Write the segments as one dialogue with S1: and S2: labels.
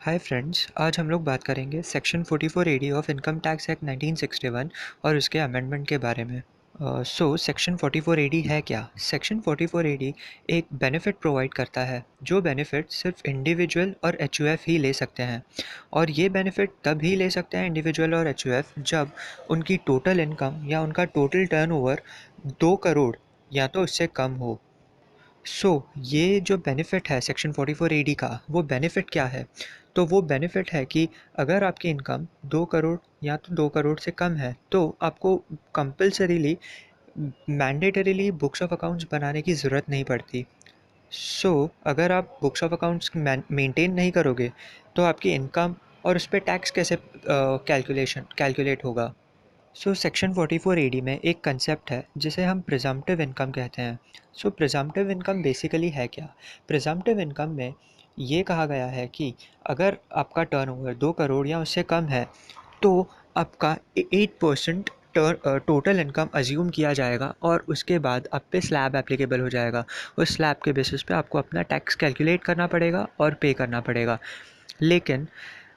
S1: Hi friends, आज हम लोग बात करेंगे section 44 AD of income tax act 1961 और उसके अमेंडमेंट के बारे में। सेक्शन 44 एडी है क्या? सेक्शन 44 एडी एक बेनिफिट प्रोवाइड करता है जो बेनिफिट सिर्फ इंडिविजुअल और एचयूएफ ही ले सकते हैं। और ये बेनिफिट तब ही ले सकते हैं इंडिविजुअल और एचयूएफ जब उनकी टोटल इनकम या उनका टोटल टर्नओवर 2 करोड़ या तो उससे कम हो। ये जो बेनिफिट है सेक्शन 44 एडी का, वो बेनिफिट क्या है? तो वो बेनिफिट है कि अगर आपकी इनकम 2 करोड़ या तो 2 करोड़ से कम है तो आपको compulsorily mandatorily books of accounts बनाने की ज़रूरत नहीं पड़ती। अगर आप बुक्स ऑफ अकाउंट्स मेंटेन नहीं करोगे तो आपकी इनकम और उस पर टैक्स कैसे कैलकुलेट होगा? सेक्शन 44 एडी में एक कंसेप्ट है जिसे हम प्रिजम्प्टिव इनकम कहते हैं। प्रिजम्प्टिव इनकम बेसिकली है क्या? प्रिजम्प्टिव इनकम में ये कहा गया है कि अगर आपका टर्नओवर 2 करोड़ या उससे कम है तो आपका 8% टोटल इनकम अज्यूम किया जाएगा और उसके बाद आप पे स्लैब एप्लीकेबल हो जाएगा। उस स्लैब के बेसिस पे आपको अपना टैक्स कैलकुलेट करना पड़ेगा और पे करना पड़ेगा। लेकिन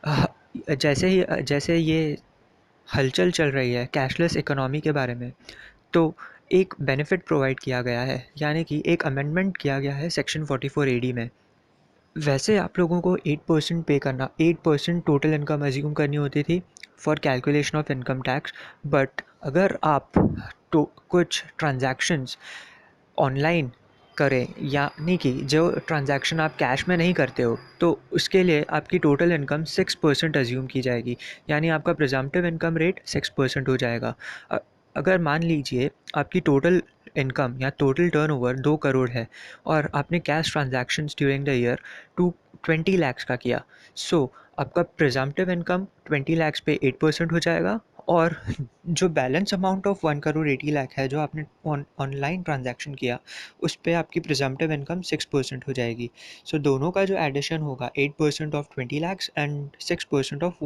S1: अ, जैसे ये हलचल चल रही है कैशलेस इकोनॉमी के बारे में, तो एक बेनिफिट प्रोवाइड किया गया है, यानी कि एक अमेंडमेंट किया गया है सेक्शन 44 एडी में। वैसे आप लोगों को 8% पे करना, 8% टोटल इनकम अज्यूम करनी होती थी for calculation of income tax. But अगर आप तो कुछ ट्रांजैक्शंस ऑनलाइन करें, यानी कि जो ट्रांजैक्शन आप कैश में नहीं करते हो, तो उसके लिए आपकी टोटल इनकम 6% अज्यूम की जाएगी, यानी आपका प्रिजम्प्टिव इनकम रेट 6% हो जाएगा। अगर मान लीजिए आपकी टोटल इनकम या टोटल टर्नओवर 2 करोड़ है और आपने cash transactions during the year to 20 lakhs का किया, आपका प्रिजम्प्टिव इनकम 20 लाख्स पे 8% हो जाएगा और जो balance amount of 1 crore 80 lakh है जो आपने ऑनलाइन ट्रांजैक्शन किया, उस पे आपकी प्रिजम्प्टिव इनकम 6% हो जाएगी। दोनों का जो एडिशन होगा 8% of 20 lakhs and 6% of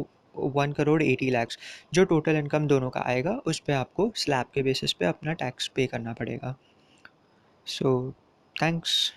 S1: 1 crore 80 lakhs, जो टोटल इनकम दोनों का आएगा उस पे आपको स्लैब के बेसिस पे अपना टैक्स पे करना पड़ेगा। So thanks.